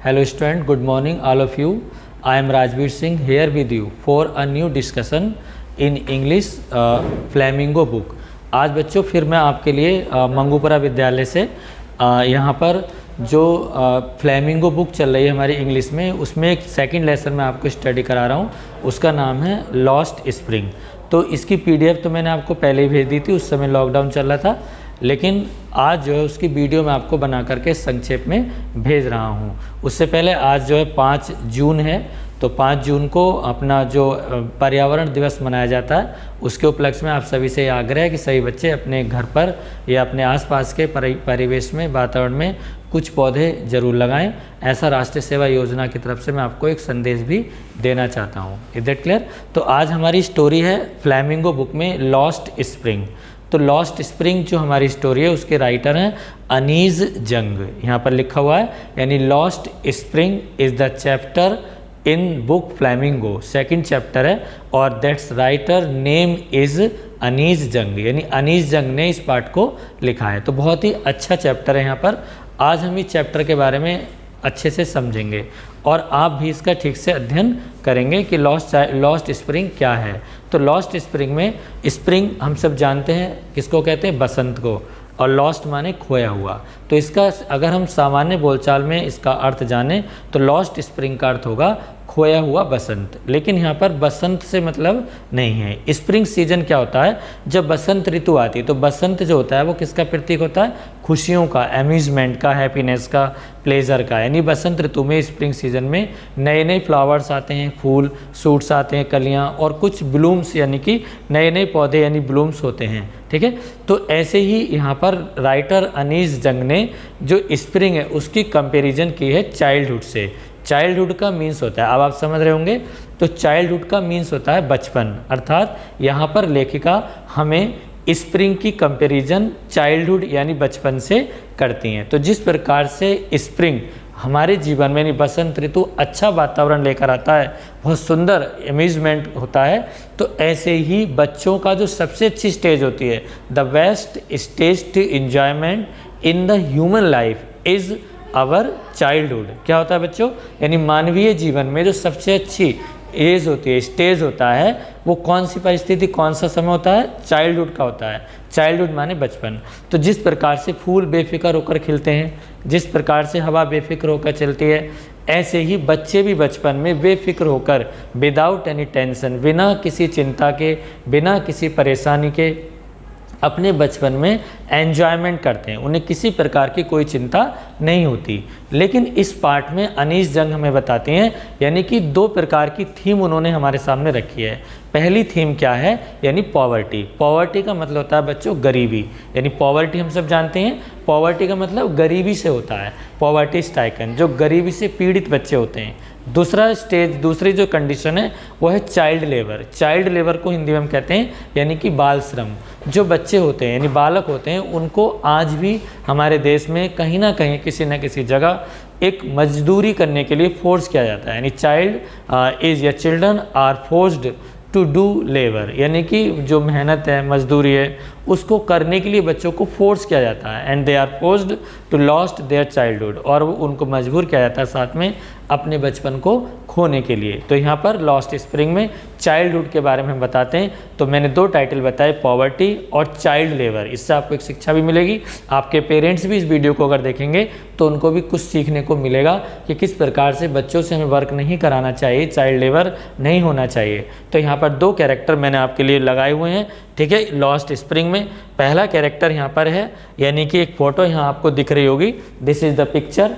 Hello student, good morning all of you. I am Rajveer Singh here with you for a new discussion in English Flamingo book. आज बच्चों फिर मैं आपके लिए मंगूपुरा विद्यालय से यहाँ पर जो फ्लैमिंगो बुक चल रही है हमारी इंग्लिश में, उसमें एक सेकंड लेसन मैं आपको स्टडी करा रहा हूँ। उसका नाम है लॉस्ट स्प्रिंग। तो इसकी पीडीएफ तो मैंने आपको पहले ही भेज दी थी, उस समय लॉकडाउन चल रहा था, लेकिन आज जो है उसकी वीडियो मैं आपको बना करके संक्षेप में भेज रहा हूँ। उससे पहले आज जो है 5 जून है, तो 5 जून को अपना जो पर्यावरण दिवस मनाया जाता है, उसके उपलक्ष्य में आप सभी से आग्रह है कि सभी बच्चे अपने घर पर या अपने आसपास के परिवेश में, वातावरण में कुछ पौधे ज़रूर लगाएं। ऐसा राष्ट्रीय सेवा योजना की तरफ से मैं आपको एक संदेश भी देना चाहता हूँ। Is that clear? तो आज हमारी स्टोरी है फ्लैमिंगो बुक में लॉस्ट स्प्रिंग। तो लॉस्ट स्प्रिंग जो हमारी स्टोरी है उसके राइटर हैं अनीज जंग, यहाँ पर लिखा हुआ है, यानी lost spring is the chapter in book flamingo, second chapter है, और दैट्स राइटर नेम इज़ अनीज जंग, यानी अनीज जंग ने इस पार्ट को लिखा है। तो बहुत ही अच्छा चैप्टर है। यहाँ पर आज हम इस चैप्टर के बारे में अच्छे से समझेंगे और आप भी इसका ठीक से अध्ययन करेंगे कि लॉस्ट स्प्रिंग क्या है। तो लॉस्ट स्प्रिंग में स्प्रिंग हम सब जानते हैं किसको कहते हैं, बसंत को, और लॉस्ट माने खोया हुआ। तो इसका अगर हम सामान्य बोलचाल में इसका अर्थ जानें तो लॉस्ट स्प्रिंग का अर्थ होगा खोया हुआ बसंत। लेकिन यहाँ पर बसंत से मतलब नहीं है। स्प्रिंग सीजन क्या होता है, जब बसंत ऋतु आती है तो बसंत जो होता है वो किसका प्रतीक होता है, खुशियों का, एम्यूजमेंट का, हैप्पीनेस का, प्लेजर का। यानी बसंत ऋतु में, स्प्रिंग सीजन में नए नए फ्लावर्स आते हैं, फूल सूट्स आते हैं, कलियाँ और कुछ ब्लूम्स, यानी कि नए नए पौधे यानी ब्लूम्स होते हैं। ठीक है, तो ऐसे ही यहाँ पर राइटर अनीस जंग ने जो स्प्रिंग है उसकी कंपैरिजन की है चाइल्डहुड से। चाइल्डहुड का मीन्स होता है, अब आप समझ रहे होंगे, तो चाइल्डहुड का मीन्स होता है बचपन, अर्थात यहाँ पर लेखिका हमें स्प्रिंग की कंपैरिजन चाइल्डहुड यानी बचपन से करती हैं। तो जिस प्रकार से स्प्रिंग हमारे जीवन में यानी बसंत ऋतु अच्छा वातावरण लेकर आता है, बहुत सुंदर अम्यूजमेंट होता है, तो ऐसे ही बच्चों का जो सबसे अच्छी स्टेज होती है, the best stage to enjoyment in the human life is our childhood. क्या होता है बच्चों, यानी मानवीय जीवन में जो सबसे अच्छी एज होती है, स्टेज होता है, वो कौन सी परिस्थिति, कौन सा समय होता है, चाइल्डहुड का होता है। चाइल्डहुड माने बचपन। तो जिस प्रकार से फूल बेफिक्र होकर खिलते हैं, जिस प्रकार से हवा बेफिक्र होकर चलती है, ऐसे ही बच्चे भी बचपन में बेफिक्र होकर, विदाउट एनी टेंशन, बिना किसी चिंता के, बिना किसी परेशानी के अपने बचपन में एन्जॉयमेंट करते हैं, उन्हें किसी प्रकार की कोई चिंता नहीं होती। लेकिन इस पार्ट में अनीस जंग हमें बताते हैं, यानी कि 2 प्रकार की थीम उन्होंने हमारे सामने रखी है। पहली थीम क्या है, यानी पॉवर्टी। पॉवर्टी का मतलब होता है बच्चों गरीबी, यानी पॉवर्टी हम सब जानते हैं, पॉवर्टी का मतलब गरीबी से होता है, पॉवर्टी स्ट्राइकन, जो गरीबी से पीड़ित बच्चे होते हैं। दूसरा स्टेज, दूसरी जो कंडीशन है वो है चाइल्ड लेबर। चाइल्ड लेबर को हिंदी में हम कहते हैं यानी कि बाल श्रम। जो बच्चे होते हैं यानी बालक होते हैं, उनको आज भी हमारे देश में कहीं ना कहीं, किसी न किसी जगह एक मजदूरी करने के लिए फोर्स किया जाता है। यानी चाइल्ड इज या children are forced to do labour, यानी कि जो मेहनत है, मजदूरी है, उसको करने के लिए बच्चों को फोर्स किया जाता है। And they are forced to lost their childhood, और उनको मजबूर किया जाता है साथ में अपने बचपन को खोने के लिए। तो यहाँ पर लॉस्ट स्प्रिंग में चाइल्डहुड के बारे में हम बताते हैं। तो मैंने 2 टाइटल बताए, पॉवर्टी और चाइल्ड लेबर। इससे आपको एक शिक्षा भी मिलेगी। आपके पेरेंट्स भी इस वीडियो को अगर देखेंगे तो उनको भी कुछ सीखने को मिलेगा कि किस प्रकार से बच्चों से हमें वर्क नहीं कराना चाहिए, चाइल्ड लेबर नहीं होना चाहिए। तो यहाँ पर 2 कैरेक्टर मैंने आपके लिए लगाए हुए हैं। ठीक है, लॉस्ट स्प्रिंग में पहला कैरेक्टर यहाँ पर है, यानी कि एक फ़ोटो यहाँ आपको दिख रही होगी, this is the picture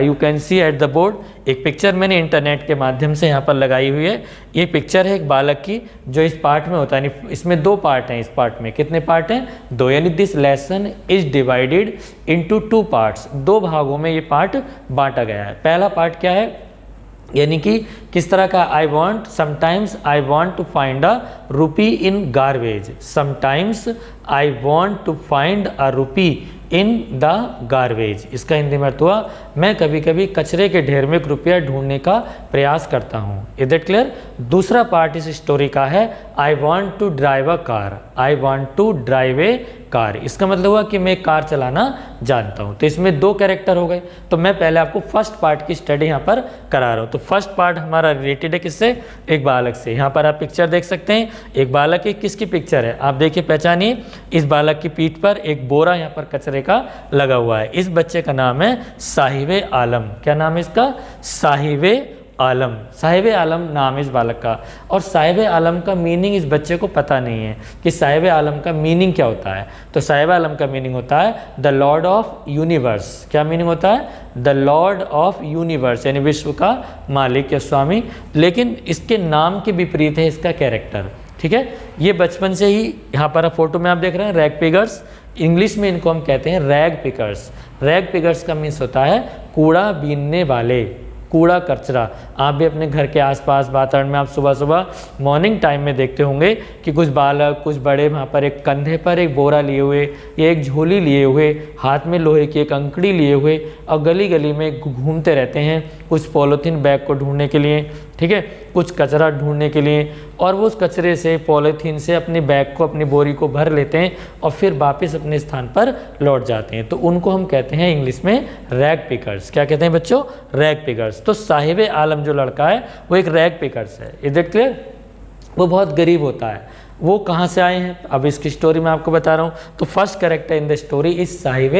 you can see at the board. एक पिक्चर मैंने इंटरनेट के माध्यम से यहाँ पर लगाई हुई है। ये पिक्चर है एक बालक की जो इस पार्ट में होता है, यानी इसमें 2 पार्ट हैं। इस पार्ट में कितने पार्ट हैं, 2, यानी this lesson is divided into 2 parts. 2 भागों में ये पार्ट बांटा गया है। पहला पार्ट क्या है, यानी कि किस तरह का, sometimes I want to find a rupee in garbage. Sometimes I want to find a rupee in the garbage. इसका हिंदी में अर्थ हुआ, मैं कभी कभी कचरे के ढेर में रुपया ढूंढने का प्रयास करता हूँ। Is that clear? दूसरा पार्ट इस स्टोरी का है I want to drive a car. I want to drive a car, इसका मतलब हुआ कि मैं कार चलाना जानता हूँ। तो इसमें दो कैरेक्टर हो गए। तो मैं पहले आपको फर्स्ट पार्ट की स्टडी यहाँ पर करा रहा हूँ। तो फर्स्ट पार्ट हमारा रिलेटेड है किससे? एक बालक से। यहाँ पर आप पिक्चर देख सकते हैं, एक बालक है। किसकी पिक्चर है आप देखिए, पहचानिए। इस बालक की पीठ पर एक बोरा यहाँ पर कचरे का लगा हुआ है। इस बच्चे का नाम है साहिबे आलम। क्या नाम है इसका? साहिबे आलम। साहिब आलम नाम है इस बालक का। और साहिब आलम का मीनिंग इस बच्चे को पता नहीं है कि साहिब आलम का मीनिंग क्या होता है। तो साहिब आलम का मीनिंग होता है द लॉर्ड ऑफ यूनिवर्स। क्या मीनिंग होता है? द लॉर्ड ऑफ यूनिवर्स, यानी विश्व का मालिक या स्वामी। लेकिन इसके नाम के विपरीत है इसका कैरेक्टर। ठीक है, ये बचपन से ही यहाँ पर फोटो में आप देख रहे हैं रैग पिगर्स। इंग्लिश में इनको हम कहते हैं रैग पिकर्स। रैग पिकर्स का मीन्स होता है कूड़ा बीनने वाले, कूड़ा कचरा। आप भी अपने घर के आसपास वातावरण में आप सुबह सुबह मॉर्निंग टाइम में देखते होंगे कि कुछ बालक, कुछ बड़े वहाँ पर एक कंधे पर एक बोरा लिए हुए या एक झोली लिए हुए, हाथ में लोहे की एक अंकड़ी लिए हुए और गली गली में घूमते रहते हैं, कुछ पॉलीथीन बैग को ढूंढने के लिए, ठीक है, कुछ कचरा ढूंढने के लिए। और वो उस कचरे से, पॉलीथीन से अपने बैग को, अपनी बोरी को भर लेते हैं और फिर वापस अपने स्थान पर लौट जाते हैं। तो उनको हम कहते हैं इंग्लिश में रैग पिकर्स। क्या कहते हैं बच्चों? Rag pickers. तो साहिब आलम जो लड़का है वो एक रैग पिकर्स है। Is that clear? वो बहुत गरीब होता है। वो कहाँ से आए हैं अब इसकी स्टोरी मैं आपको बता रहा हूँ। तो first character in the story is Sahib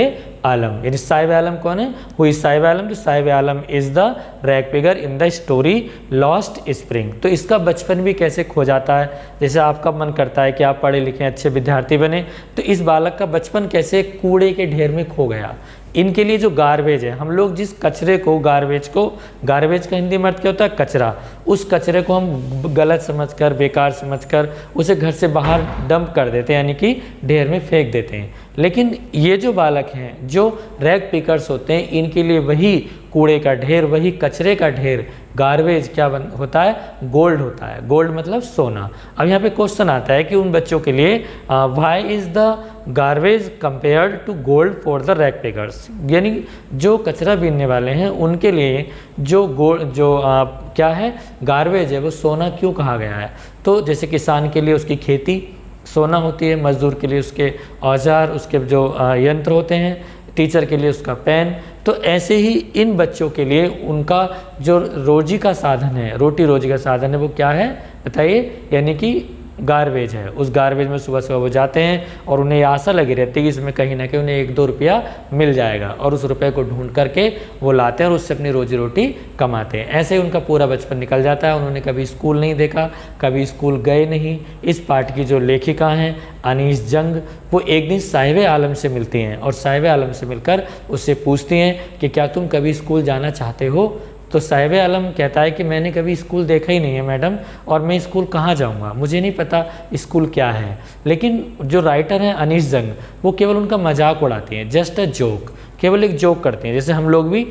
Alam. यानी साहिब आलम कौन है? Who is Sahib Alam? तो Sahib Alam is the rag picker in the story Lost Spring. तो इसका बचपन भी कैसे खो जाता है, जैसे आपका मन करता है कि आप पढ़े लिखे अच्छे विद्यार्थी बने, तो इस बालक का बचपन कैसे कूड़े के ढेर में खो गया। इनके लिए जो गार्बेज है, हम लोग जिस कचरे को, गार्बेज का हिंदी में अर्थ क्या होता है? कचरा। उस कचरे को हम गलत समझकर, बेकार समझकर उसे घर से बाहर डंप कर देते हैं, यानी कि ढेर में फेंक देते हैं। लेकिन ये जो बालक हैं, जो रैग पिकर्स होते हैं, इनके लिए वही कूड़े का ढेर, वही कचरे का ढेर, गार्बेज क्या होता है? गोल्ड होता है। गोल्ड मतलब सोना। अब यहाँ पे क्वेश्चन आता है कि उन बच्चों के लिए why is the garbage compared to gold for the rag pickers, यानी जो कचरा बीनने वाले हैं उनके लिए जो गोल्ड, जो क्या है, गार्बेज है, वो सोना क्यों कहा गया है? तो जैसे किसान के लिए उसकी खेती सोना होती है, मजदूर के लिए उसके औजार, उसके जो यंत्र होते हैं, टीचर के लिए उसका पेन। तो ऐसे ही इन बच्चों के लिए उनका जो रोजी का साधन है, रोटी रोजी का साधन है, वो क्या है बताइए? यानी कि गार्बेज है। उस गार्बेज में सुबह सुबह वो जाते हैं और उन्हें ये आशा लगी रहती है कि इसमें कहीं ना कहीं उन्हें 1-2 रुपया मिल जाएगा, और उस रुपये को ढूंढ करके वो लाते हैं और उससे अपनी रोजी रोटी कमाते हैं। ऐसे ही उनका पूरा बचपन निकल जाता है। उन्होंने कभी स्कूल नहीं देखा, कभी स्कूल गए नहीं। इस पाठ की जो लेखिका हैं अनीस जंग, वो एक दिन साहिब आलम से मिलती हैं और साहिब आलम से मिलकर उससे पूछती हैं कि क्या तुम कभी स्कूल जाना चाहते हो? तो साहिब आलम कहता है कि मैंने कभी स्कूल देखा ही नहीं है मैडम, और मैं स्कूल कहाँ जाऊँगा, मुझे नहीं पता स्कूल क्या है। लेकिन जो राइटर हैं अनीस जंग, वो केवल उनका मजाक उड़ाते हैं, जस्ट अ जोक, केवल एक जोक करते हैं। जैसे हम लोग भी,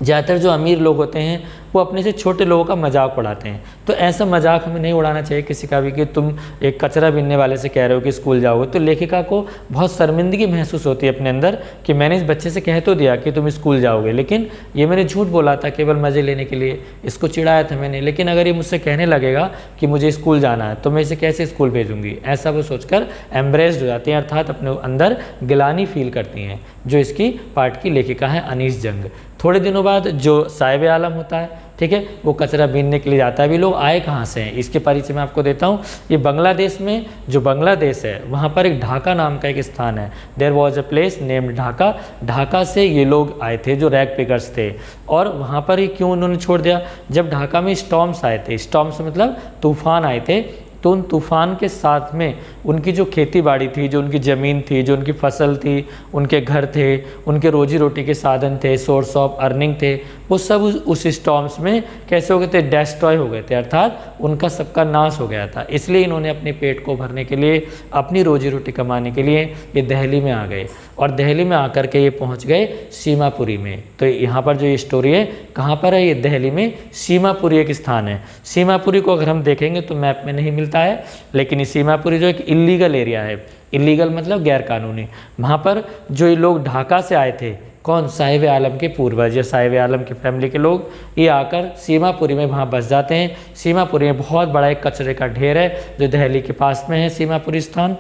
ज़्यादातर जो अमीर लोग होते हैं वो अपने से छोटे लोगों का मजाक उड़ाते हैं। तो ऐसा मजाक हमें नहीं उड़ाना चाहिए किसी का भी कि तुम एक कचरा बीनने वाले से कह रहे हो कि स्कूल जाओगे। तो लेखिका को बहुत शर्मिंदगी महसूस होती है अपने अंदर कि मैंने इस बच्चे से कह तो दिया कि तुम स्कूल जाओगे, लेकिन ये मैंने झूठ बोला था केवल मज़े लेने के लिए, इसको चिढ़ाया था मैंने। लेकिन अगर ये मुझसे कहने लगेगा कि मुझे स्कूल जाना है तो मैं इसे कैसे स्कूल भेजूँगी, ऐसा वो सोचकर एम्ब्रेस्ड हो जाती हैं, अर्थात अपने अंदर गिलानी फील करती हैं। जो इसकी पाठ की लेखिका है अनीस जंग। थोड़े दिनों बाद जो साहिब आलम होता है, ठीक है, वो कचरा बीनने के लिए जाता है। अभी लोग आए कहाँ से हैं इसके परिचय मैं आपको देता हूँ। ये बांग्लादेश में, जो बांग्लादेश है वहाँ पर एक ढाका नाम का एक स्थान है। There was a place named Dhaka. Dhaka से ये लोग आए थे जो रैग पिकर्स थे। और वहाँ पर ही क्यों उन्होंने छोड़ दिया? जब ढाका में स्टॉर्म्स आए थे, स्टॉर्म्स मतलब तूफान आए थे, तो उन तूफ़ान के साथ में उनकी जो खेती बाड़ी थी, जो उनकी ज़मीन थी, जो उनकी फसल थी, उनके घर थे, उनके रोजी रोटी के साधन थे, सोर्स ऑफ अर्निंग थे, वो सब उस स्टॉर्म्स में कैसे हो गए थे? डेस्ट्रॉय हो गए थे, अर्थात उनका सबका नाश हो गया था। इसलिए इन्होंने अपने पेट को भरने के लिए, अपनी रोजी रोटी कमाने के लिए ये दिल्ली में आ गए। और दिल्ली में आकर के ये पहुंच गए सीमापुरी में। तो यहाँ पर जो ये स्टोरी है कहाँ पर है? ये दिल्ली में सीमापुरी एक स्थान है। सीमापुरी को अगर हम देखेंगे तो मैप में नहीं मिलता है, लेकिन ये सीमापुरी जो एक इल्लीगल एरिया है, इल्लीगल मतलब गैर कानूनी। वहाँ पर जो ये लोग ढाका से आए थे, कौन, साहिब आलम के पूर्वज या साहिब आलम की फैमिली के लोग, ये आकर सीमापुरी में वहाँ बस जाते हैं। सीमापुरी में बहुत बड़ा एक कचरे का ढेर है जो दिल्ली के पास में है, सीमापुरी स्थान।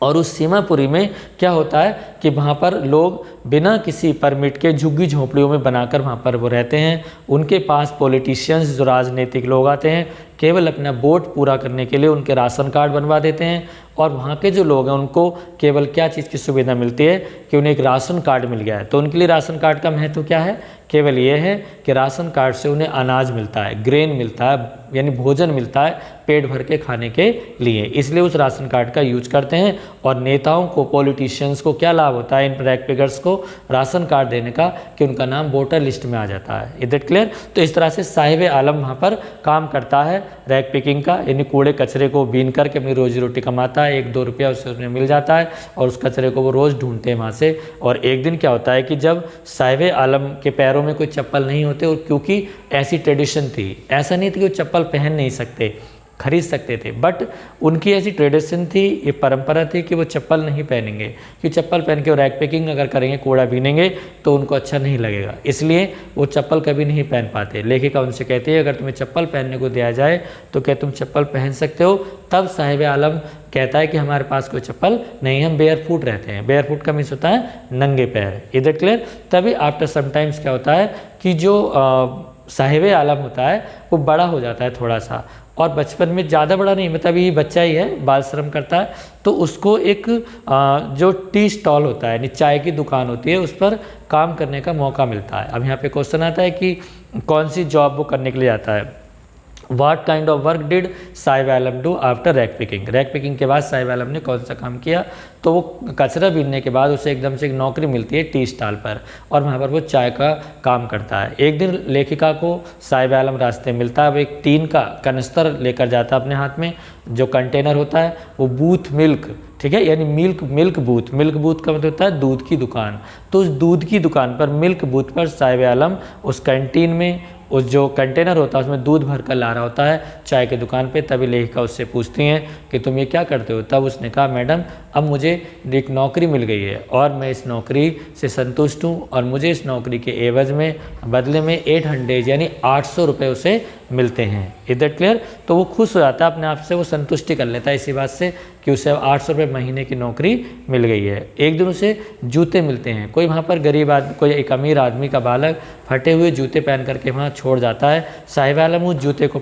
और उस सीमापुरी में क्या होता है कि वहाँ पर लोग बिना किसी परमिट के झुग्गी झोंपड़ियों में बनाकर वहाँ पर वो रहते हैं। उनके पास पॉलिटिशियंस जो राजनीतिक लोग आते हैं, केवल अपना वोट पूरा करने के लिए उनके राशन कार्ड बनवा देते हैं। और वहाँ के जो लोग हैं उनको केवल क्या चीज़ की सुविधा मिलती है कि उन्हें एक राशन कार्ड मिल गया है। तो उनके लिए राशन कार्ड का महत्व क्या है, केवल ये है कि राशन कार्ड से उन्हें अनाज मिलता है, ग्रेन मिलता है, यानी भोजन मिलता है पेट भर के खाने के लिए, इसलिए उस राशन कार्ड का यूज करते हैं। और नेताओं को, पॉलिटिशियंस को क्या लाभ होता है, इन रैग पिकर्स को राशन कार्ड देने का, कि उनका नाम वोटर लिस्ट में आ जाता है। Is that clear? तो इस तरह से साहिब आलम वहाँ पर काम करता है रैग पिकिंग का, यानी कूड़े कचरे को बीन करके अपनी रोजी रोटी कमाता है। 1-2 रुपया उसमें मिल जाता है और उस कचरे को वो रोज़ ढूंढते हैं वहाँ से। और एक दिन क्या होता है कि जब साहिब आलम के पैरों में कोई चप्पल नहीं होते, और क्योंकि ऐसी ट्रेडिशन थी, ऐसा नहीं था कि वो चप्पल पहन नहीं सकते, खरीद सकते थे, बट उनकी ऐसी ट्रेडिशन थी, ये परंपरा थी कि वो चप्पल नहीं पहनेंगे, कि चप्पल पहन के वो रैग पिकिंग अगर करेंगे, कूड़ा बीनेंगे तो उनको अच्छा नहीं लगेगा, इसलिए वो चप्पल कभी नहीं पहन पाते। लेखिका उनसे कहती है अगर तुम्हें चप्पल पहनने को दिया जाए तो क्या तुम चप्पल पहन सकते हो? तब साहिब आलम कहता है कि हमारे पास कोई चप्पल नहीं, हम बेयर फुट रहते हैं। बेयर फुट का मीन्स होता है नंगे पैर। Is it clear? तभी आफ्टर समटाइम्स क्या होता है कि जो साहिब आलम होता है वो बड़ा हो जाता है थोड़ा सा, और बचपन में ज़्यादा बड़ा नहीं, मतलब ये बच्चा ही है, बाल श्रम करता है, तो उसको एक जो टी स्टॉल होता है, यानी चाय की दुकान होती है, उस पर काम करने का मौका मिलता है। अब यहाँ पे क्वेश्चन आता है कि कौन सी जॉब वो करने के लिए आता है। What kind of work did Sahib Alam do after rag picking? Rag picking के बाद साहिब आलम ने कौन सा काम किया? तो वो कचरा बीनने के बाद उसे एकदम से एक नौकरी मिलती है टी स्टॉल पर, और वहाँ पर वो चाय का काम करता है। एक दिन लेखिका को साहिब आलम रास्ते मिलता है, वो एक टीन का कनस्तर लेकर जाता है अपने हाथ में, जो कंटेनर होता है वो बूथ मिल्क, ठीक है, यानी मिल्क बूथ का मतलब होता है दूध की दुकान। तो उस दूध की दुकान पर, मिल्क बूथ पर साहिब आलम उस कैंटीन में उस जो कंटेनर होता है उसमें दूध भर कर ला रहा होता है चाय की दुकान पे। तभी लेखिका उससे पूछती हैं कि तुम ये क्या करते हो? तब उसने कहा मैडम अब मुझे एक नौकरी मिल गई है और मैं इस नौकरी से संतुष्ट हूँ, और मुझे इस नौकरी के एवज में बदले में 800 यानी 800 रुपये उसे मिलते हैं। Is that clear? तो वो खुश हो जाता है अपने आप से, वो संतुष्टि कर लेता है इसी बात से कि उसे 800 रुपये महीने की नौकरी मिल गई है। एक दिन उसे जूते मिलते हैं, कोई वहाँ पर गरीब आदमी, कोई एक अमीर आदमी का बालक फटे हुए जूते पहन करके वहाँ छोड़ जाता है। साहिब आलम उस जूते को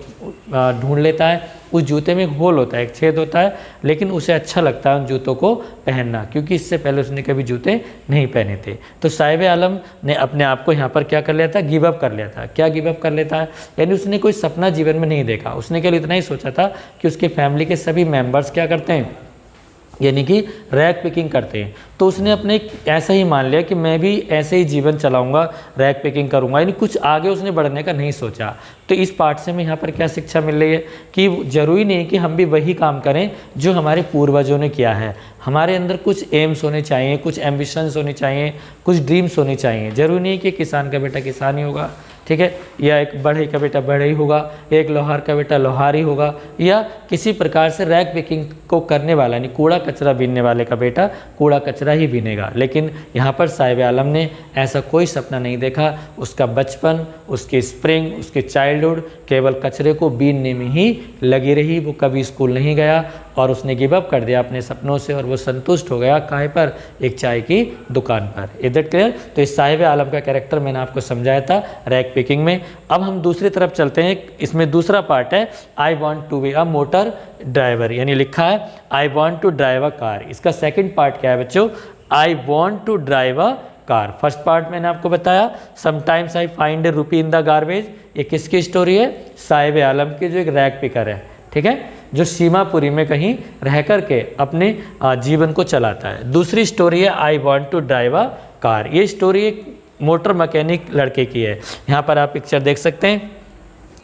ढूंढ लेता है, उस जूते में एक होल होता है, एक छेद होता है, लेकिन उसे अच्छा लगता है उन जूतों को पहनना, क्योंकि इससे पहले उसने कभी जूते नहीं पहने थे। तो साहिब आलम ने अपने आप को यहाँ पर क्या कर लिया था? गिव अप कर लिया था। क्या गिव अप कर लेता है? यानी उसने कोई सपना जीवन में नहीं देखा, उसने केवल इतना ही सोचा था कि उसके फैमिली के सभी मेंबर्स क्या करते हैं, यानी कि रैग पिकिंग करते हैं। तो उसने अपने ऐसा ही मान लिया कि मैं भी ऐसे ही जीवन चलाऊंगा, रैग पिकिंग करूंगा, यानी कुछ आगे उसने बढ़ने का नहीं सोचा। तो इस पार्ट से हमें यहाँ पर क्या शिक्षा मिल रही है कि ज़रूरी नहीं कि हम भी वही काम करें जो हमारे पूर्वजों ने किया है। हमारे अंदर कुछ एम्स होने चाहिए, कुछ एम्बिशंस होने चाहिए, कुछ ड्रीम्स होने चाहिए। ज़रूरी नहीं कि किसान का बेटा किसान ही होगा, ठीक है, या एक बढ़ई का बेटा बढ़ई होगा, एक लोहार का बेटा लोहार ही होगा, या किसी प्रकार से रैग पिकिंग को करने वाला यानी कूड़ा कचरा बीनने वाले का बेटा कूड़ा कचरा ही बीनेगा। लेकिन यहाँ पर साहिब आलम ने ऐसा कोई सपना नहीं देखा। उसका बचपन, उसकी स्प्रिंग, उसके चाइल्डहुड केवल कचरे को बीनने में ही लगी रही। वो कभी स्कूल नहीं गया और उसने गिव अप कर दिया अपने सपनों से, और वो संतुष्ट हो गया काहे पर? एक चाय की दुकान पर। Is that clear? तो इस साहिब आलम का कैरेक्टर मैंने आपको समझाया था रैग पिकिंग में। अब हम दूसरी तरफ चलते हैं। इसमें दूसरा पार्ट है I want to be a motor driver, यानी लिखा है I want to drive a car. इसका सेकेंड पार्ट क्या है बच्चों? I want to drive a car. First part मैंने आपको बताया समटाइम्स आई फाइंड ए रूपी इन द गार्बेज। ये किसकी स्टोरी है? साहिब आलम की, जो एक रैग पिकर है, ठीक है, जो सीमापुरी में कहीं रह कर के अपने जीवन को चलाता है। दूसरी स्टोरी है I want to drive a car. ये स्टोरी एक मोटर मैकेनिक लड़के की है। यहाँ पर आप पिक्चर देख सकते हैं,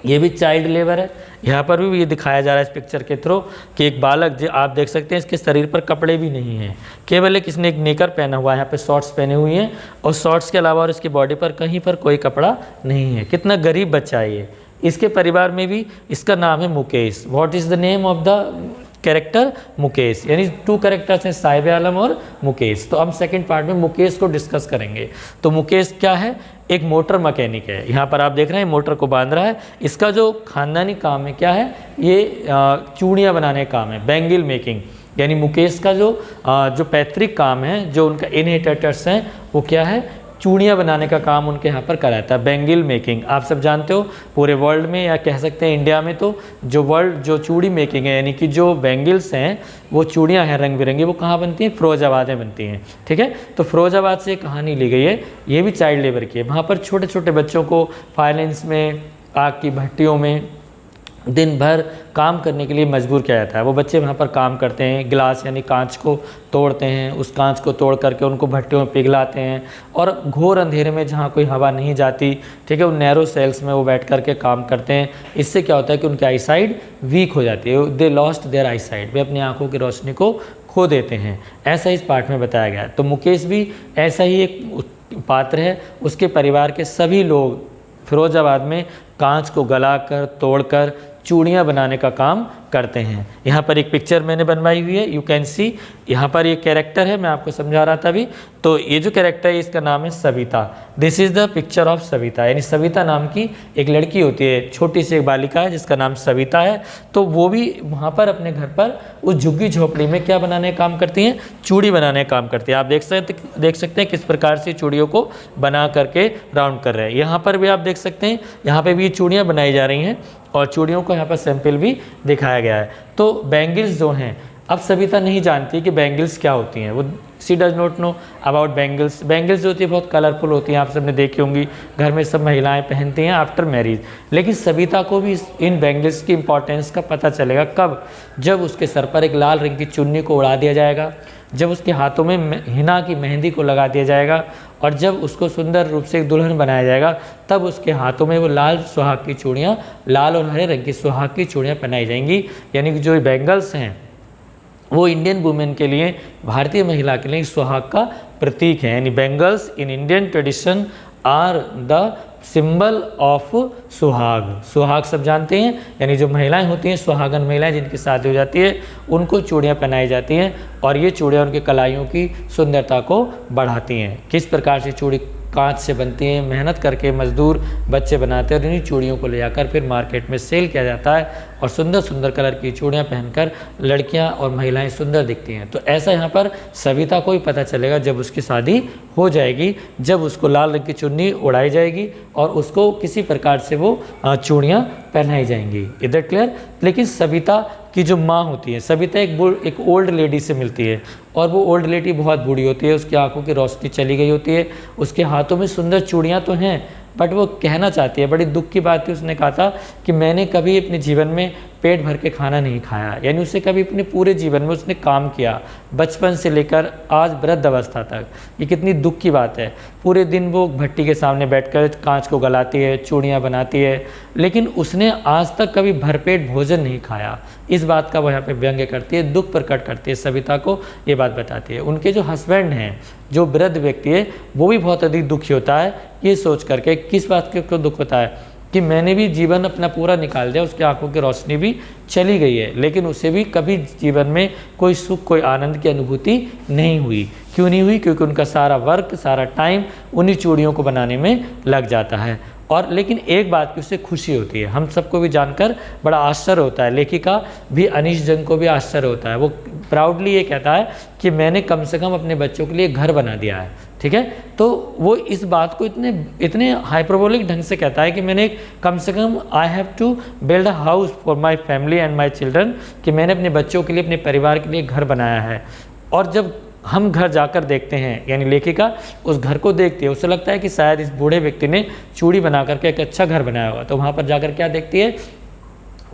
ये भी चाइल्ड लेबर है। यहाँ पर भी ये दिखाया जा रहा है इस पिक्चर के थ्रू कि एक बालक, जो आप देख सकते हैं इसके शरीर पर कपड़े भी नहीं हैं, केवल एक इसने एक नेकर पहना हुआ है, यहाँ पे शॉर्ट्स पहने हुई हैं, और शॉर्ट्स के अलावा और इसकी बॉडी पर कहीं पर कोई कपड़ा नहीं है। कितना गरीब बच्चा है ये। इसके परिवार में भी, इसका नाम है Mukesh. What is the name of the character Mukesh, यानी 2 कैरेक्टर्स हैं साहिब आलम और मुकेश। तो हम सेकंड पार्ट में मुकेश को डिस्कस करेंगे। तो मुकेश क्या है, एक मोटर मैकेनिक है। यहाँ पर आप देख रहे हैं मोटर को बांध रहा है। इसका जो खानदानी काम है क्या है, ये चूड़ियाँ बनाने का काम है, बैंगल मेकिंग। यानी मुकेश का जो पैतृक काम है, जो उनका इनहेरिटेटर्स हैं, वो क्या है, चूड़ियाँ बनाने का काम उनके यहाँ पर कराता है, बैंगल मेकिंग। आप सब जानते हो पूरे वर्ल्ड में, या कह सकते हैं इंडिया में, तो जो चूड़ी मेकिंग है, यानी कि जो बैंगल्स हैं, वो चूड़ियाँ हैं रंग बिरंगी, वो कहाँ बनती हैं, फिरोजाबाद में बनती हैं। ठीक है, तो फिरोजाबाद से कहानी ली गई है, ये भी चाइल्ड लेबर की है। वहाँ पर छोटे छोटे बच्चों को फाइनेंस में, आग की भट्टियों में दिन भर काम करने के लिए मजबूर किया जाता है। वो बच्चे वहाँ पर काम करते हैं, गिलास यानी कांच को तोड़ते हैं, उस कांच को तोड़ करके उनको भट्टियों में पिघलाते हैं, और घोर अंधेरे में जहाँ कोई हवा नहीं जाती, ठीक है, उन नैरो सेल्स में वो बैठ करके काम करते हैं। इससे क्या होता है कि उनकी आई साइड वीक हो जाती है, they lost their eyesight, वे अपनी आँखों की रोशनी को खो देते हैं। ऐसा इस पाठ में बताया गया है। तो मुकेश भी ऐसा ही एक पात्र है। उसके परिवार के सभी लोग फिरोजाबाद में कांच को गलाकर, तोड़कर चूड़ियाँ बनाने का काम करते हैं। यहाँ पर एक पिक्चर मैंने बनवाई हुई है, यू कैन सी। यहाँ पर ये कैरेक्टर है, मैं आपको समझा रहा था अभी। तो ये जो कैरेक्टर है, इसका नाम है Savita. This is the picture of Savita, यानी सविता नाम की एक लड़की होती है, छोटी सी एक बालिका है जिसका नाम सविता है। तो वो भी वहाँ पर अपने घर पर उस झुग्गी झोपड़ी में क्या बनाने का काम करती हैं, चूड़ी बनाने का काम करती है। आप देख सकते हैं किस प्रकार से चूड़ियों को बना करके राउंड कर रहे हैं। यहाँ पर भी आप देख सकते हैं, यहाँ पर भी चूड़ियाँ बनाई जा रही हैं, और चूड़ियों को यहाँ पर सैंपल भी दिखाया गया है। तो बैंगल्स जो हैं, अब सविता नहीं जानती कि बैंगल्स क्या होती हैं, वो she does not know about bangles. Bangles जो होती है बहुत कलरफुल होती हैं, आप सबने देखी होंगी, घर में सब महिलाएं पहनती हैं आफ्टर मैरिज। लेकिन सविता को भी इन बैंगल्स की इंपॉर्टेंस का पता चलेगा कब, जब उसके सर पर एक लाल रंग की चुन्नी को उड़ा दिया जाएगा, जब उसके हाथों में हिना की मेहंदी को लगा दिया जाएगा, और जब उसको सुंदर रूप से एक दुल्हन बनाया जाएगा, तब उसके हाथों में वो लाल सुहाग की चूड़ियाँ, लाल और हरे रंग की सुहाग की चूड़ियाँ पहनाई जाएंगी। यानी कि जो बैंगल्स हैं वो इंडियन वुमेन के लिए, भारतीय महिला के लिए सुहाग का प्रतीक है। यानी bangles in Indian tradition are the symbol of suhag. सुहाग सब जानते हैं, यानी जो महिलाएं होती हैं, सुहागन महिलाएं जिनकी शादी हो जाती है, उनको चूड़ियाँ पहनाई जाती हैं, और ये चूड़ियाँ उनकी कलाइयों की सुंदरता को बढ़ाती हैं। किस प्रकार से चूड़ी कांच से बनती हैं, मेहनत करके मजदूर बच्चे बनाते हैं, और इन्हीं चूड़ियों को ले जाकर फिर मार्केट में सेल किया जाता है, और सुंदर सुंदर कलर की चूड़ियाँ पहनकर लड़कियां और महिलाएं सुंदर दिखती हैं। तो ऐसा यहाँ पर सविता को ही पता चलेगा जब उसकी शादी हो जाएगी, जब उसको लाल रंग की चुन्नी उड़ाई जाएगी और उसको किसी प्रकार से वो चूड़ियाँ पहनाई जाएंगी। इधर क्लियर। लेकिन सविता की जो माँ होती है, सविता एक ओल्ड लेडी से मिलती है, और वो ओल्ड लेडी बहुत बूढ़ी होती है, उसकी आंखों की रोशनी चली गई होती है, उसके हाथों में सुंदर चूड़ियाँ तो हैं, बट वो कहना चाहती है, बड़ी दुख की बात थी, उसने कहा था कि मैंने कभी अपने जीवन में पेट भर के खाना नहीं खाया। यानी उसे कभी अपने पूरे जीवन में उसने काम किया, बचपन से लेकर आज वृद्ध अवस्था तक। ये कितनी दुख की बात है। पूरे दिन वो भट्टी के सामने बैठकर कांच को गलाती है, चूड़ियाँ बनाती है, लेकिन उसने आज तक कभी भरपेट भोजन नहीं खाया। इस बात का वो यहाँ पे व्यंग्य करती है, दुख प्रकट करती है, सविता को ये बात बताती है। उनके जो हस्बैंड हैं, जो वृद्ध व्यक्ति है, वो भी बहुत अधिक दुखी होता है ये सोच करके। किस बात के दुख होता है कि मैंने भी जीवन अपना पूरा निकाल दिया, उसकी आंखों की रोशनी भी चली गई है, लेकिन उसे भी कभी जीवन में कोई सुख, कोई आनंद की अनुभूति नहीं हुई। क्यों नहीं हुई? क्योंकि उनका सारा वर्क, सारा टाइम उन्हीं चूड़ियों को बनाने में लग जाता है। और लेकिन एक बात की उसे खुशी होती है, हम सबको भी जानकर बड़ा आश्चर्य होता है, लेखिका भी अनीश जंग को भी आश्चर्य होता है। वो प्राउडली ये कहता है कि मैंने कम से कम अपने बच्चों के लिए घर बना दिया है। ठीक है, तो वो इस बात को इतने हाइपरबोलिक ढंग से कहता है कि मैंने कम से कम I have to build a house for my family and my children, कि मैंने अपने बच्चों के लिए, अपने परिवार के लिए घर बनाया है। और जब हम घर जाकर देखते हैं, यानी लेखिका उस घर को देखती है, उसे लगता है कि शायद इस बूढ़े व्यक्ति ने चूड़ी बना करके एक अच्छा घर बनाया होगा। तो वहाँ पर जाकर क्या देखती है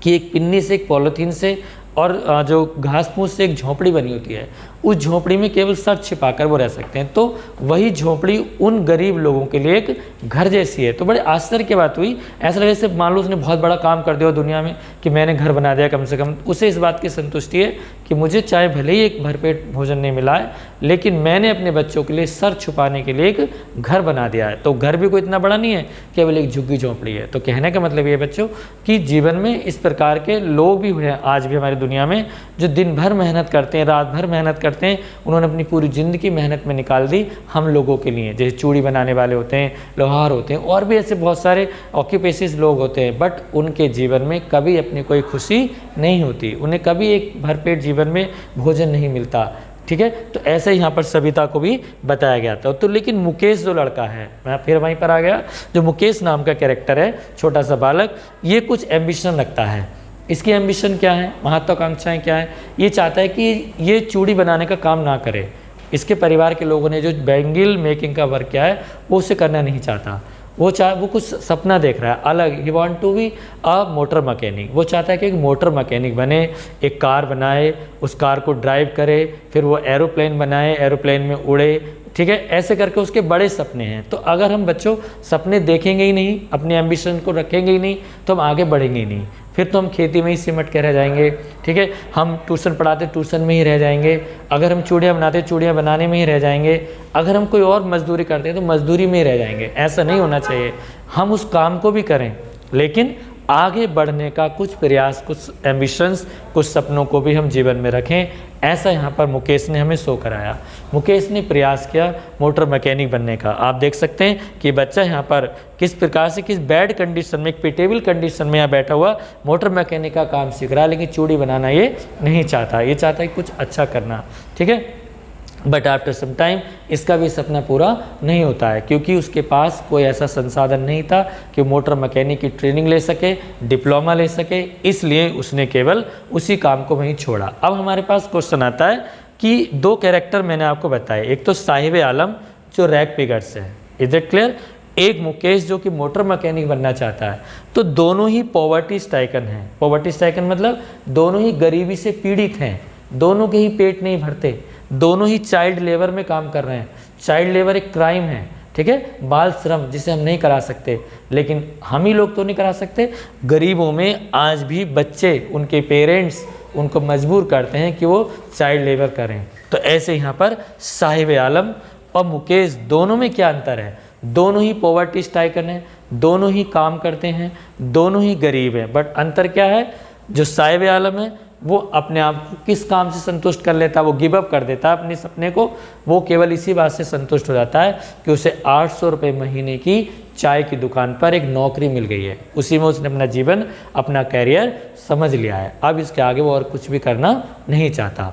कि एक पिन्नी से, एक पॉलीथीन से और जो घास फूस से एक झोंपड़ी बनी होती है, उस झोपड़ी में केवल सर छिपाकर वो रह सकते हैं। तो वही झोपड़ी उन गरीब लोगों के लिए एक घर जैसी है। तो बड़े आश्चर्य की बात हुई, ऐसा लगे जैसे मान लो उसने बहुत बड़ा काम कर दिया दुनिया में कि मैंने घर बना दिया, कम से कम उसे इस बात की संतुष्टि है कि मुझे चाहे भले ही एक भरपेट भोजन नहीं मिला है, लेकिन मैंने अपने बच्चों के लिए सर छुपाने के लिए एक घर बना दिया है। तो घर भी कोई इतना बड़ा नहीं है, केवल एक झुग्गी झोंपड़ी है। तो कहने का मतलब ये बच्चों कि जीवन में इस प्रकार के लोग भी हैं आज भी हमारी दुनिया में, जो दिन भर मेहनत करते हैं, रात भर मेहनत करते हैं, उन्होंने अपनी पूरी ज़िंदगी मेहनत में निकाल दी हम लोगों के लिए। जैसे चूड़ी बनाने वाले होते हैं, लोहार होते हैं, और भी ऐसे बहुत सारे ऑक्यूपेशंस लोग होते हैं, बट उनके जीवन में कभी अपनी कोई खुशी नहीं होती, उन्हें कभी एक भरपेट जीवन में भोजन नहीं मिलता। ठीक है, तो ऐसे यहाँ पर सविता को भी बताया गया था। तो लेकिन मुकेश जो लड़का है, मैं फिर वहीं पर आ गया, जो मुकेश नाम का कैरेक्टर है, छोटा सा बालक, ये कुछ एम्बिशन रखता है। इसकी एम्बिशन क्या है, महत्वाकांक्षाएं क्या है? ये चाहता है कि ये चूड़ी बनाने का काम ना करे। इसके परिवार के लोगों ने जो बैंगल मेकिंग का वर्क किया है वो उसे करना नहीं चाहता। वो कुछ सपना देख रहा है अलग। He want to be a motor mechanic. वो चाहता है कि एक मोटर मैकेनिक बने, एक कार बनाए, उस कार को ड्राइव करे, फिर वो एरोप्लेन बनाए, एरोप्लेन में उड़े। ठीक है, ऐसे करके उसके बड़े सपने हैं। तो अगर हम बच्चों सपने देखेंगे ही नहीं, अपने एम्बिशन को रखेंगे ही नहीं, तो हम आगे बढ़ेंगे ही नहीं। फिर तो हम खेती में ही सिमट के रह जाएंगे। ठीक है, हम ट्यूशन पढ़ाते ट्यूशन में ही रह जाएंगे। अगर हम चूड़ियाँ बनाते चूड़ियाँ बनाने में ही रह जाएंगे। अगर हम कोई और मजदूरी करते हैं तो मजदूरी में ही रह जाएंगे। ऐसा नहीं होना चाहिए। हम उस काम को भी करें, लेकिन आगे बढ़ने का कुछ प्रयास, कुछ एम्बिशंस, कुछ सपनों को भी हम जीवन में रखें। ऐसा यहाँ पर मुकेश ने हमें शो कराया। मुकेश ने प्रयास किया मोटर मैकेनिक बनने का। आप देख सकते हैं कि बच्चा यहाँ पर किस प्रकार से, किस बैड कंडीशन में, एक पिटेबल कंडीशन में यहाँ बैठा हुआ मोटर मैकेनिक का काम सीख रहा है, लेकिन चूड़ी बनाना ये नहीं चाहता। ये चाहता है कुछ अच्छा करना। ठीक है, बट आफ्टर सम टाइम इसका भी सपना पूरा नहीं होता है, क्योंकि उसके पास कोई ऐसा संसाधन नहीं था कि मोटर मैकेनिक की ट्रेनिंग ले सके, डिप्लोमा ले सके। इसलिए उसने केवल उसी काम को वहीं छोड़ा। अब हमारे पास क्वेश्चन आता है कि दो कैरेक्टर मैंने आपको बताए, एक तो साहिब आलम जो रैग पिगर्स है, इज इट क्लियर, एक मुकेश जो कि मोटर मैकेनिक बनना चाहता है। तो दोनों ही पॉवर्टी स्ट्राइकन हैं। पॉवर्टी स्ट्राइकन मतलब दोनों ही गरीबी से पीड़ित हैं, दोनों के ही पेट नहीं भरते, दोनों ही चाइल्ड लेबर में काम कर रहे हैं। चाइल्ड लेबर एक क्राइम है। ठीक है, बाल श्रम जिसे हम नहीं करा सकते, लेकिन हम ही लोग तो नहीं करा सकते। गरीबों में आज भी बच्चे, उनके पेरेंट्स उनको मजबूर करते हैं कि वो चाइल्ड लेबर करें। तो ऐसे यहाँ पर साहिब आलम और मुकेश दोनों में क्या अंतर है? दोनों ही पॉवर्टी स्ट्राइकन है, दोनों ही काम करते हैं, दोनों ही गरीब हैं। बट अंतर क्या है? जो साहिब आलम है वो अपने आप को किस काम से संतुष्ट कर लेता है? वो गिव अप कर देता है अपने सपने को। वो केवल इसी बात से संतुष्ट हो जाता है कि उसे 800 रुपये महीने की चाय की दुकान पर एक नौकरी मिल गई है। उसी में उसने अपना जीवन, अपना कैरियर समझ लिया है। अब इसके आगे वो और कुछ भी करना नहीं चाहता।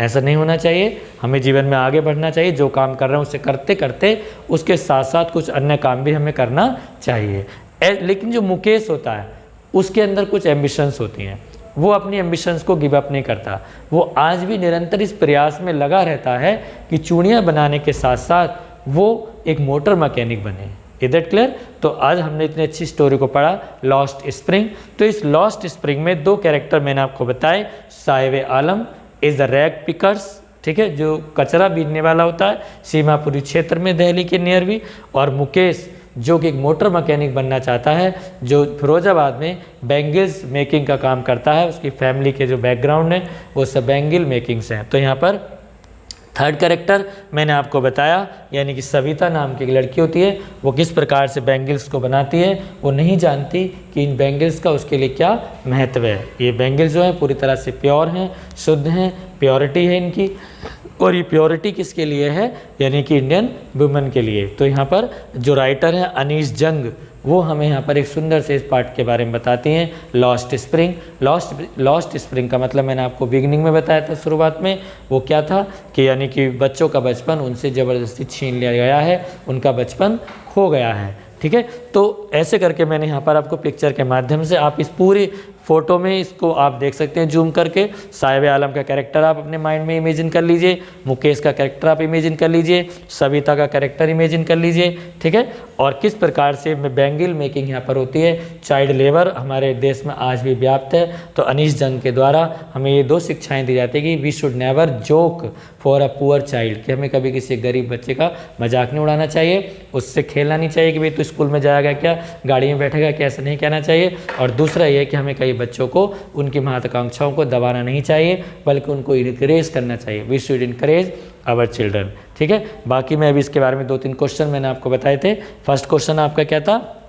ऐसा नहीं होना चाहिए। हमें जीवन में आगे बढ़ना चाहिए। जो काम कर रहे हैं उसे करते करते उसके साथ साथ कुछ अन्य काम भी हमें करना चाहिए। लेकिन जो मुकेश होता है उसके अंदर कुछ एम्बिशंस होती हैं। वो अपनी एम्बिशंस को गिव अप नहीं करता। वो आज भी निरंतर इस प्रयास में लगा रहता है कि चूड़ियाँ बनाने के साथ साथ वो एक मोटर मैकेनिक बने। Is that clear? तो आज हमने इतनी अच्छी स्टोरी को पढ़ा, लॉस्ट स्प्रिंग। तो इस लॉस्ट स्प्रिंग में दो कैरेक्टर मैंने आपको बताए। साहिब आलम इज़ द रैग पिकर्स, ठीक है, जो कचरा बीनने वाला होता है सीमापुरी क्षेत्र में दिल्ली के नियर भी, और मुकेश जो कि एक मोटर मैकेनिक बनना चाहता है, जो फिरोजाबाद में बैंगल्स मेकिंग का काम करता है। उसकी फैमिली के जो बैकग्राउंड है वो सब बैंगल मेकिंग्स हैं। तो यहाँ पर थर्ड कैरेक्टर मैंने आपको बताया, यानी कि सविता नाम की एक लड़की होती है। वो किस प्रकार से बैंगल्स को बनाती है, वो नहीं जानती कि इन बैंगल्स का उसके लिए क्या महत्व है। ये बैंगल्स जो हैं पूरी तरह से प्योर हैं, शुद्ध हैं, प्योरिटी है इनकी। और ये प्योरिटी किसके लिए है? यानी कि इंडियन वुमेन के लिए। तो यहाँ पर जो राइटर हैं अनीस जंग, वो हमें यहाँ पर एक सुंदर से इस पार्ट के बारे में बताती हैं, लॉस्ट स्प्रिंग। लॉस्ट स्प्रिंग का मतलब मैंने आपको बिगिनिंग में बताया था, शुरुआत में। वो क्या था कि यानी कि बच्चों का बचपन उनसे ज़बरदस्ती छीन लिया गया है, उनका बचपन खो गया है। ठीक है, तो ऐसे करके मैंने यहाँ पर आपको पिक्चर के माध्यम से, आप इस पूरी फ़ोटो में इसको आप देख सकते हैं जूम करके। साहिब आलम का कैरेक्टर आप अपने माइंड में इमेजिन कर लीजिए, मुकेश का कैरेक्टर आप इमेजिन कर लीजिए, सविता का कैरेक्टर इमेजिन कर लीजिए, ठीक है। और किस प्रकार से बैंगल मेकिंग यहाँ पर होती है, चाइल्ड लेबर हमारे देश में आज भी व्याप्त है। तो अनीश जंग के द्वारा हमें ये 2 शिक्षाएँ दी जाती है कि we should never joke for a poor child, कि हमें कभी किसी गरीब बच्चे का मजाक नहीं उड़ाना चाहिए, उससे खेलना नहीं चाहिए कि भाई तू स्कूल में जाएगा क्या, गाड़ी में बैठेगा क्या, ऐसा नहीं कहना चाहिए। और दूसरा ये कि हमें कई बच्चों को उनकी महत्वाकांक्षाओं को दबाना नहीं चाहिए, बल्कि उनको इनकरेज करना चाहिए। We should encourage our children, ठीक है। बाकी मैं अभी इसके बारे में 2-3 क्वेश्चन मैंने आपको बताए थे। फर्स्ट क्वेश्चन आपका क्या था,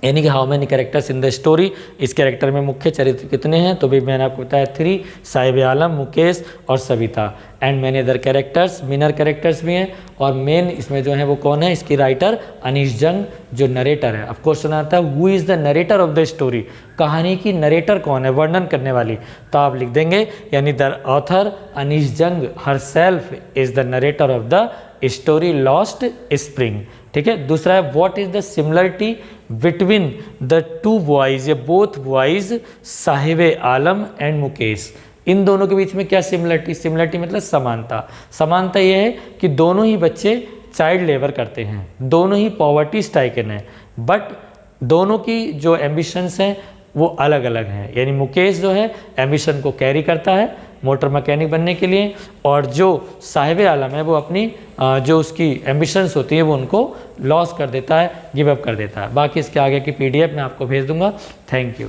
यानी कि how many characters in the story, इस कैरेक्टर में मुख्य चरित्र कितने हैं, तो भी मैंने आपको बताया 3, साहिब आलम, मुकेश और Savita. And many other characters, minor characters भी हैं। और मेन इसमें जो है वो कौन है, इसकी राइटर अनीश जंग जो नरेटर है। अब क्वेश्चन आता है who is the narrator of the story, कहानी की नरेटर कौन है, वर्णन करने वाली, तो आप लिख देंगे यानी the author Anees Jung herself is the narrator of the story Lost Spring, ठीक है। दूसरा है what is the similarity between the 2 boys, ये both boys Sahib Alam and Mukesh, इन दोनों के बीच में क्या सिमिलरिटी, सिमिलरिटी मतलब समानता। समानता ये है कि दोनों ही बच्चे चाइल्ड लेबर करते हैं, दोनों ही पॉवर्टी स्ट्राइकन है, बट दोनों की जो एम्बिशंस हैं वो अलग अलग हैं। यानी मुकेश जो है एम्बिशन को कैरी करता है मोटर मैकेनिक बनने के लिए, और जो साहिब आलम है वो अपनी जो उसकी एम्बिशंस होती है वो उनको लॉस कर देता है, गिव अप कर देता है। बाकी इसके आगे की PDF मैं आपको भेज दूंगा। Thank you.